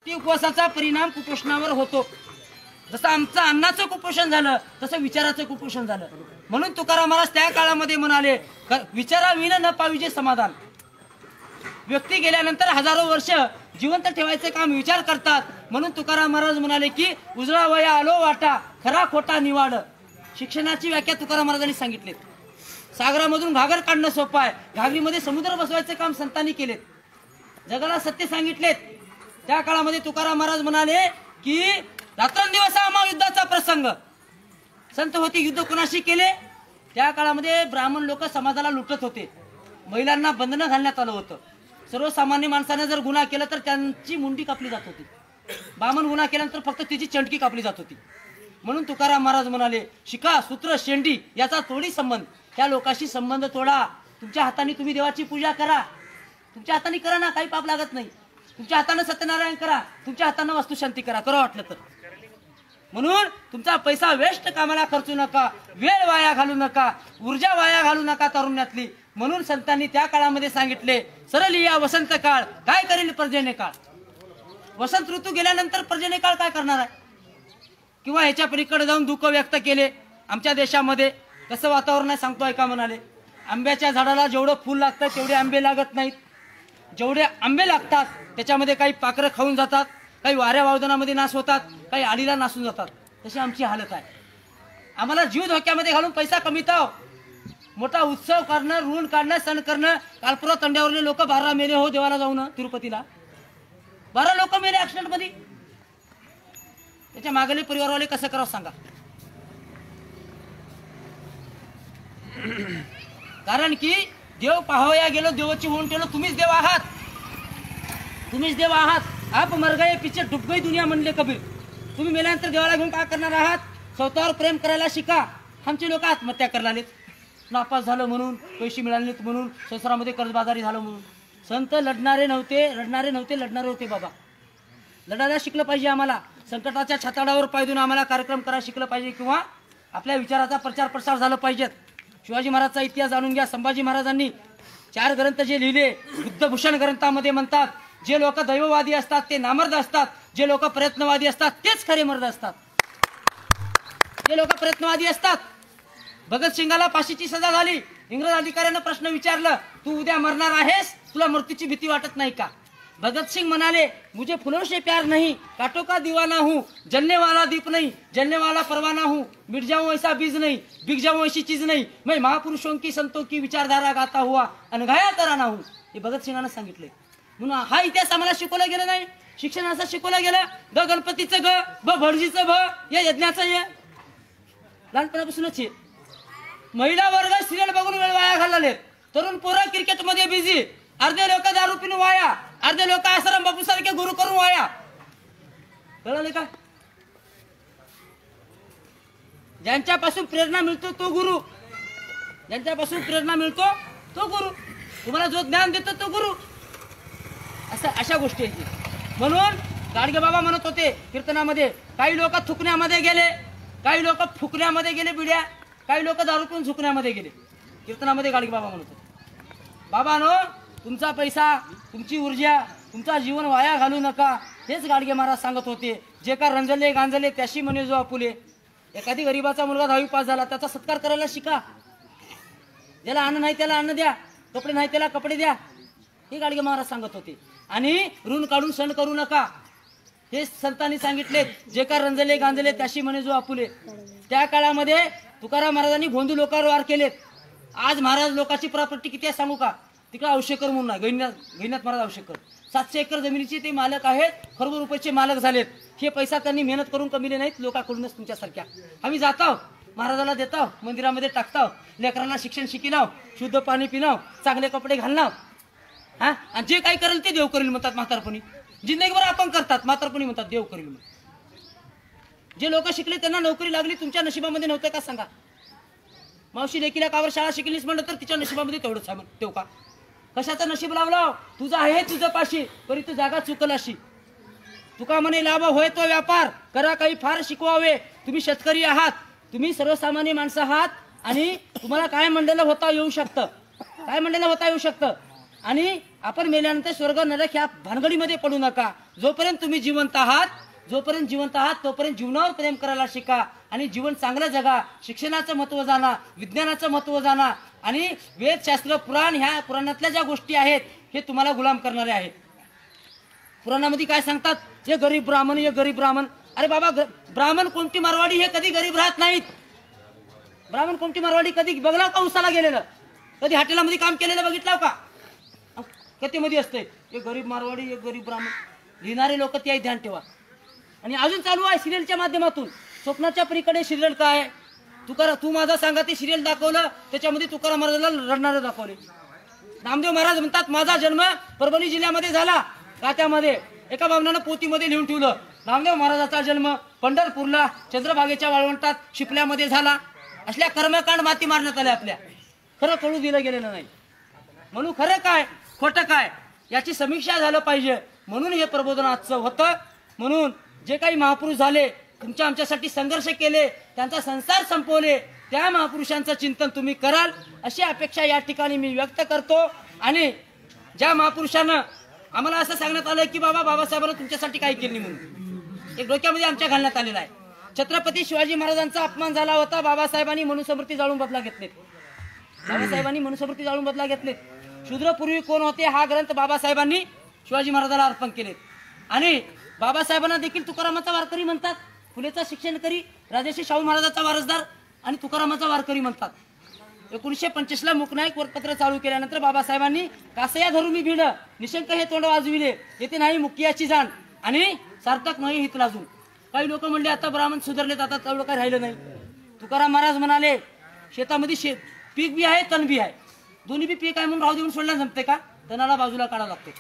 उपवासाचा परिणाम कुपोषणावर होतो। जसं आमचं अन्नाचं कुपोषण झालं तसं विचाराचं कुपोषण झालं। म्हणून तुकाराम महाराज त्या काळामध्ये म्हणाले, विचाराविना न पाविजे समाधान। व्यक्ती गेल्यानंतर हजारो वर्ष जिवंत ठेवायचे काम विचार करतात। म्हणून तुकाराम महाराज म्हणाले की उजळा वया आलो वाटा, खरा खोटा निवाड। शिक्षणाची व्याख्या तुकाराम महाराजांनी सांगितली। सागरामधून घागर काढणं सोपं आहे, घागरीमध्ये समुद्र बसवायचे काम संतांनी केले। जगाला सत्य सांगितलेत। त्या काळामध्ये तुकाराम महाराज म्हणाले की रात्रंदिवस आम्हा युद्धाचा प्रसंग। संत होते, युद्ध कुणाशी केले? त्या काळामध्ये ब्राह्मण लोक समाजाला लुटत होते, महिलांना बंधनं घालण्यात आलं होतं। सर्वसामान्य माणसाने जर गुन्हा केला तर त्यांची मुंडी कापली जात होती, ब्राह्मण गुन्हा केल्यानंतर फक्त तिची चंटकी कापली जात होती। म्हणून तुकाराम महाराज म्हणाले, शिका सूत्र शेंडी याचा तोडी संबंध, त्या लोकांशी संबंध तोडा। तुमच्या हाताने तुम्ही देवाची पूजा करा, तुमच्या हाताने करा ना, काही पाप लागत नाही। तुमच्या हाताने सत्यनारायण करा, तुमच्या हाताने वास्तुशांती करा, करा वाटलं तर। म्हणून तुमचा पैसा वेस्ट कामाला खर्चू नका, वेळ वाया घालू नका, ऊर्जा वाया घालू नका तरुणातली। म्हणून संतांनी त्या काळामध्ये सांगितले, सरळ या वसंत काळ काय करेल पर्जन्य काळ। वसंत ऋतू गेल्यानंतर पर्जन्य काळ काय करणार आहे? किंवा ह्याच्या पलीकडे जाऊन दुःख व्यक्त केले। आमच्या देशामध्ये कसं वातावरण आहे सांगतोय का? म्हणाले, आंब्याच्या झाडाला जेवढं फूल लागतं तेवढे आंबे लागत नाहीत। जेवढे आंबे लागतात त्याच्यामध्ये काही पाखरं खाऊन जातात, काही वाऱ्या वावदानामध्ये नाश होतात, काही आडीला नासून जातात। तशी आमची हालत आहे। आम्हाला जीव धोक्यामध्ये घालून पैसा कमीताव, मोठा उत्सव करणं, ऋण काढणं, सण करणं। कालपुरा तंड्यावरले लोक 12 मेले हो देवाला जाऊन, तिरुपतीला 12 लोक मेले ऍक्सिडेंट मध्ये। त्याच्या मागले परिवारवाले कसं करावं सांगा? कारण की देव पाहावया गेलो, देवाची होऊन ठेवलो। तुम्हीच देव आहात, तुम्हीच देव आहात। आप मर गए पीछे डूब गई दुनिया म्हणले कबीर। तुम्ही मेल्यानंतर देवाला घेऊन काय करणार आहात? स्वतःवर प्रेम करायला शिका। आमचे लोक आत्महत्या करायला, नापास झालं म्हणून, पैसे मिळाले नाहीत म्हणून, संसारामध्ये कर्जबाजारी झालं म्हणून। संत लढणारे नव्हते, रडणारे नव्हते, लढणारे होते बाबा। लढायला शिकलं पाहिजे आम्हाला। संकटाच्या छाताडावर पाय देऊन आम्हाला कार्यक्रम करायला शिकलं पाहिजे, किंवा आपल्या विचाराचा प्रचार प्रसार झाला पाहिजेत। शिवाजी महाराजचा इतिहास जाणून घ्या। संभाजी महाराजांनी 4 ग्रंथ जे लिहिले, बुद्धभूषण ग्रंथामध्ये म्हणतात, जे लोक दैववादी असतात ते नामर्द असतात, जे लोक प्रयत्नवादी असतात तेच खरे मर्द असतात। जे लोक प्रयत्नवादी असतात, भगतसिंगाला फाशीची सजा झाली। इंग्रज अधिकाऱ्यानं प्रश्न विचारलं, तू उद्या मरणार आहेस, तुला मृत्यूची भीती वाटत नाही का? भगतसिंग म्हणाले, मुझे फूलों से प्यार नहीं, कांटों का दीवाना हूँ, जलने वाला दीप नहीं, जलने वाला परवाना हूँ, मिट जाऊं ऐसा बीज नहीं, बिक जाऊं ऐसी चीज नहीं, मैं महापुरुषों की संतों की विचारधारा गाता हुआ अनघाया तराना हूँ। हे भगतसिंगानं सांगितले। म्हणून हा इतिहास आम्हाला शिकवला गेला नाही, शिक्षण असं शिकवलं गेलं, ग गणपतीचं ग, ब भटजीचं भ, या यज्ञाचं ये, लहानपणापासूनच हे। महिला वर्ग सिरियल बघून वेळ वाया घालवले, तरुण पोरं क्रिकेटमध्ये बिझी, अर्धे लोक दारू पिऊन वाया, अर्धे लोक आश्रम बापू सारखे गुरु करून वाया। कळले का? ज्यांच्यापासून प्रेरणा मिळतो तो गुरु, ज्यांच्यापासून प्रेरणा मिळतो तो गुरु, तुम्हाला जो ज्ञान देतो तो गुरु। अशा गोष्टी आहेत। म्हणून गाडगे बाबा म्हणत होते कीर्तनामध्ये, काही लोक थुकण्यामध्ये गेले, काही लोक फुकण्यामध्ये गेले बिड्या, काही लोक दारू पिऊन झुकण्यामध्ये गेले। कीर्तनामध्ये गाडगे बाबा म्हणत होते, बाबांनो तुमचा पैसा, तुमची ऊर्जा, तुमचा जीवन वाया घालू नका। हेच गाडगे महाराज सांगत होते। जे का रंजले गांजले त्याशी म्हणे जो आपुले। एखादी गरीबाचा मुलगा 10वी पास झाला, त्याचा सत्कार करायला शिका। ज्याला अन्न नाही त्याला अन्न द्या, कपडे नाही त्याला कपडे द्या, हे गाडगे महाराज सांगत होते। आणि ऋण काढून सण करू नका, हे संतांनी सांगितले। जे का रंजले गांजले त्याशी म्हणे जो आपुले। त्या काळामध्ये तुकाराम महाराजांनी गोंधू लोकांवर वार केलेत। आज महाराज लोकांची प्रॉपर्टी किती आहे सांगू का? तिकडे औषेकर म्हणून आहे, गैनाथ महाराज औषेकर, 700 एकर जमिनीचे ते मालक आहेत, खरबो रुपयाचे मालक झालेत। हे पैसा त्यांनी मेहनत करून कमिले नाहीत, लोकांकडूनच तुमच्यासारख्या। आम्ही जाताव, महाराजाला देताव, मंदिरामध्ये टाकताव, लेकरांना शिक्षण शिकिनाव, शुद्ध पाणी पिनाव, चांगले कपडे घालनाव, हा, आणि जे काही करेल ते देव करेल म्हणतात म्हातारपणी। जिंदगीभर आपण करतात, म्हातारपणी म्हणतात देव करेल म्हणून। जे लोक शिकले त्यांना नोकरी लागली, तुमच्या नशिबामध्ये नव्हतं का सांगा? मावशी लेकीला कावर शाळा शिकलीस म्हणलं तर तिच्या नशिबामध्ये तेवढंच आहे तेव का? कशाचं नशीब लावलं? तुझं आहे तुझं पाशी, परी तू जागा चुकल अशी। तुका म्हणे लाभ होय तो व्यापार, करा काही फार शिकवावे। तुम्ही शेतकरी आहात, तुम्ही सर्वसामान्य माणसं आहात, आणि तुम्हाला काय मंडळ होता येऊ शकतं, काय मंडळ होता येऊ शकतं। आणि आपण मेल्यानंतर स्वर्ग नरक ह्या भानगडीमध्ये पडू नका. जोपर्यंत तुम्ही जिवंत आहात तोपर्यंत जीवनावर प्रेम करायला शिका आणि जीवन चांगलं जगा. शिक्षणाचं महत्त्व जाणा, विज्ञानाचं महत्त्व जाणा आणि वेदशास्त्र पुराण ह्या पुराणातल्या ज्या गोष्टी आहेत हे तुम्हाला गुलाम करणारे आहेत. पुराणामध्ये काय सांगतात, हे गरीब ब्राह्मण. अरे बाबा, ब्राह्मण कोणती मारवाडी हे कधी गरीब राहत नाहीत. ब्राह्मण कोणती मारवाडी कधी बघला का उसाला गेलेलं, कधी हॉटेलामध्ये काम केलेलं बघितलं का? कथेमध्ये असते हे गरीब मारवाडी, हे गरीब ब्राह्मण. लिहिणारे लोक ते ध्यान ठेवा. आणि अजून चालू आहे सिरियलच्या माध्यमातून. स्वप्नाच्या पलीकडे सिरियल काय आहे, तू माझा सांगा ते सिरियल दाखवलं, त्याच्यामध्ये तुकाराम महाराजाला रडणारे दाखवले. नामदेव महाराज म्हणतात माझा जन्म परभणी जिल्ह्यामध्ये झाला. कात्यामध्ये एका बामणानं पोतीमध्ये लिहून ठेवलं, नामदेव महाराजाचा जन्म पंढरपूरला चंद्रभागेच्या वाळवंटात शिपल्यामध्ये झाला. असल्या कर्मकांड माती मारण्यात आल्या आपल्या. खरं कळू दिलं गेलेलं नाही. म्हणून खरं काय खोटं काय याची समीक्षा झालं पाहिजे. म्हणून हे प्रबोधन आजचं होतं. म्हणून जे काही महापुरुष झाले, तुमच्या आमच्यासाठी संघर्ष केले, त्यांचा संसार संपवले, त्या महापुरुषांचं चिंतन तुम्ही कराल अशी अपेक्षा या ठिकाणी मी व्यक्त करतो. आणि ज्या महापुरुषानं आम्हाला असं सांगण्यात आलं की बाबासाहेबांना तुमच्यासाठी काही केली म्हणून एक डोक्यामध्ये आमच्या घालण्यात आलेला आहे. छत्रपती शिवाजी महाराजांचा अपमान झाला होता, बाबासाहेबांनी मनुस्मृती जाळून बदला घेतलेत. शूद्रपूर्वी कोण होते हा ग्रंथ बाबासाहेबांनी शिवाजी महाराजाला अर्पण केलेत. आणि बाबासाहेबांना देखील तुकारामाचा वारकरी म्हणतात, फुलेचा शिक्षण करी, राजर्षी शाहू महाराजाचा वारसदार आणि तुकारामाचा वारकरी म्हणतात. 1925 ला मुकनायक वरपत्र चालू केल्यानंतर बाबासाहेबांनी कासया धरून मी भिड, निशंक हे तोंड वाजविले, येथे नाही मुक्याची जाण आणि सार्थक नाही हित लाजून. काही लोक म्हणले आता ब्राह्मण सुधारलेत, आता तेवढं काही राहिलं नाही. तुकाराम महाराज म्हणाले शेतामध्ये पीक बी आहे तण बी आहे, दोन्ही बी पीक आहे म्हणून राहू देऊन सोडल्या जमते का, तणाला बाजूला काढावं लागते.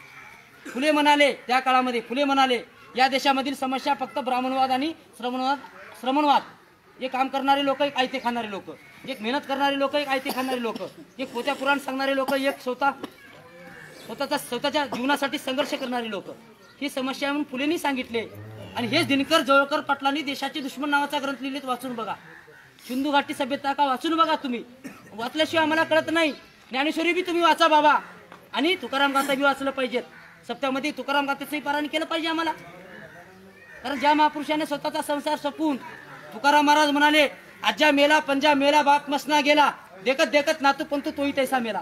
फुले म्हणाले त्या काळामध्ये, फुले म्हणाले या देशामधील समस्या फक्त ब्राह्मणवाद आणि श्रमणवाद. एक काम करणारे लोक, एक आयते खाणारे लोक, एक मेहनत करणारे लोक, एक आयते खाणारे लोक, एक पोत्या पुराण सांगणारे लोक, एक स्वतःच्या जीवनासाठी संघर्ष करणारे लोक, ही समस्या म्हणून फुलेंनी सांगितले. आणि हेच दिनकर जवळकर पाटलांनी देशाचे दुश्मन नावाचा ग्रंथ लिहिलेत, वाचून बघा. सिंधू घाटी सभ्यता का वाचून बघा. तुम्ही वाचल्याशिवाय आम्हाला कळत नाही. ज्ञानेश्वरी बी तुम्ही वाचा बाबा, आणि तुकाराम गाथा बी वाचलं पाहिजेत. सप्त्यामध्ये तुकाराम गाथेचंही पारायण केलं पाहिजे आम्हाला. कारण ज्या महापुरुषाने स्वतःचा संसार सपून, तुकाराम महाराज म्हणाले आज्या मेला पंजा मेला बाप मसना गेला, देखत देखत नातू पंतू तोही तैसा मेला.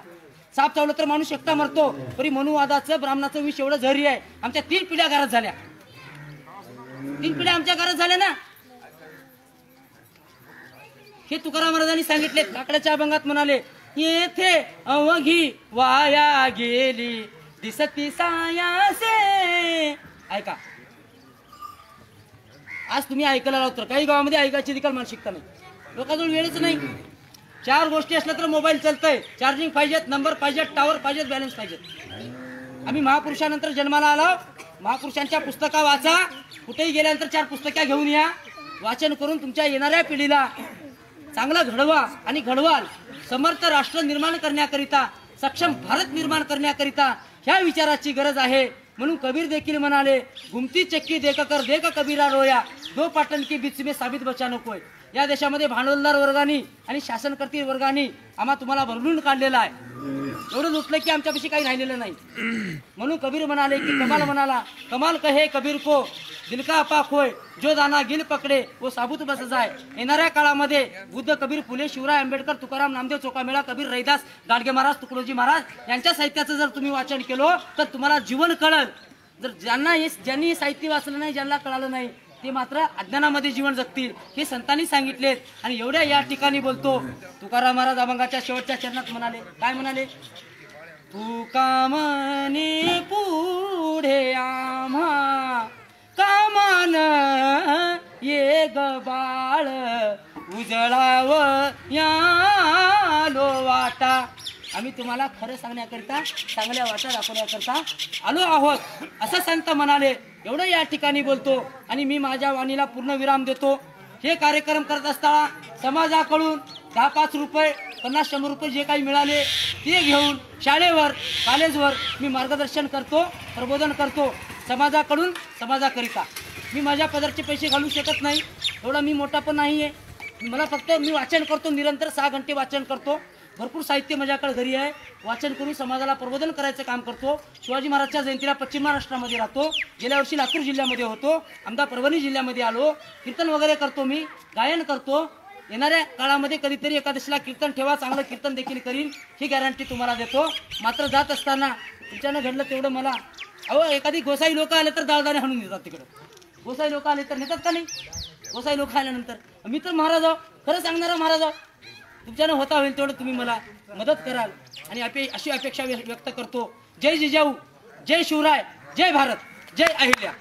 साप चावलं तर माणूस एकटा मरतो, परी मनुवादाचं ब्राह्मणाचं विष एवढं झरी आहे. आमच्या 3 पिढ्या घरात झाल्या, 3 पिढ्या आमच्या घरात झाल्या ना. हे तुकाराम महाराजांनी सांगितले. काकड्याच्या अभंगात म्हणाले येथे अवघी वाया गेली दिसती सायासे. ऐका, आज तुम्ही ऐकायला लावतो. काही गावामध्ये ऐकायची देखील मानसिकता नाही, लोकांजवळ वेळच नाही. 4 गोष्टी असल्या तर मोबाईल चालतंय, चार्जिंग पाहिजेत, नंबर पाहिजेत, टावर पाहिजेत, बॅलन्स पाहिजेत. आम्ही महापुरुषानंतर जन्माला आलो. महापुरुषांच्या पुस्तका वाचा, कुठेही गेल्यानंतर 4 पुस्तक्या घेऊन या, वाचन करून तुमच्या येणाऱ्या पिढीला चांगलं घडवा आणि घडवाल. समर्थ राष्ट्र निर्माण करण्याकरिता, सक्षम भारत निर्माण करण्याकरिता ह्या विचाराची गरज आहे. म्हणून कबीर देखील म्हणाले घुमती चक्की देख कर देख कबीरा रोया, दो पाटण की बीच में साबित बचानो कोय. या देशामध्ये भांडवलदार वर्गाने आणि शासनकर्ती वर्गाने आम्हा तुम्हाला भरलून काढलेला आहे. एवढं लुटलं की आमच्यापाशी काही राहिलेलं नाही. म्हणून कबीर म्हणाले की कमाल म्हणाला कमाल कहे कबीर को दिल का अपाक होय, जो दाना गिल पकडे वो साबूत बस जाय. येणाऱ्या काळामध्ये बुद्ध, कबीर, फुले, शिवराय, आंबेडकर, तुकाराम, नामदेव, चोखामेळा, कबीर, रैदास, गाडगे महाराज, तुकडोजी महाराज यांच्या साहित्याचं जर तुम्ही वाचन केलं तर तुम्हाला जीवन कळल. जर ज्यांनी साहित्य वाचलं नाही, ज्यांना कळालं नाही, ते मात्र अज्ञानामध्ये जीवन जगतील, हे संतांनी सांगितलेत. आणि एवढ्या या ठिकाणी बोलतो. तुकाराम महाराज अभंगाच्या शेवटच्या चरणात म्हणाले, काय म्हणाले, तू कामने पुढे आम्हा कामान ये ग बाळ उजळाव यालो वाटा. आम्ही तुम्हाला खरं सांगण्याकरिता, चांगल्या वाटा दाखवण्याकरिता आलो आहोत असं संत म्हणाले. एवढं या ठिकाणी बोलतो आणि मी माझ्या वाणीला पूर्ण विराम देतो. हे कार्यक्रम करत असताना समाजाकडून 10-5 रुपये, 50-100 रुपये जे काही मिळाले ते घेऊन शाळेवर, कॉलेजवर मी मार्गदर्शन करतो, प्रबोधन करतो. समाजाकडून समाजाकरिता मी माझ्या पदरचे पैसे घालू शकत नाही, एवढा मी मोठा पण नाही आहे. मला फक्त मी वाचन करतो, निरंतर 6 घंटे वाचन करतो. भरपूर साहित्य माझ्याकडे घरी आहे, वाचन करून समाजाला प्रबोधन करायचं काम करतो। शिवाजी महाराजच्या जयंतीला पश्चिम महाराष्ट्रामध्ये राहतो, गेल्या वर्षी लातूर जिल्ह्यामध्ये होतो, आमदा परभणी जिल्ह्यामध्ये आलो, कीर्तन वगैरे करतो, मी गायन करतो। येणाऱ्या काळामध्ये कधीतरी एकादशीला कीर्तन ठेवा, चांगलं कीर्तन देखील करीन ही गॅरंटी तुम्हाला देतो। मात्र जात असताना तुमच्यानं घडलं तेवढं मला, अहो एखादी गोसाई लोक आले तर दाळदाणे हाणून देतात तिकडं, गोसाई लोक आले तर नेतात का नाही? गोसाई लोक आल्यानंतर मी तर महाराज आहो, खरं सांगणारा महाराज आहो, तुमच्यानं होता होईल तेवढं तुम्ही मला मदत कराल आणि अशी अपेक्षा व्यक्त करतो। जय जिजाऊ, जय शिवराय, जय भारत, जय अहिल्या।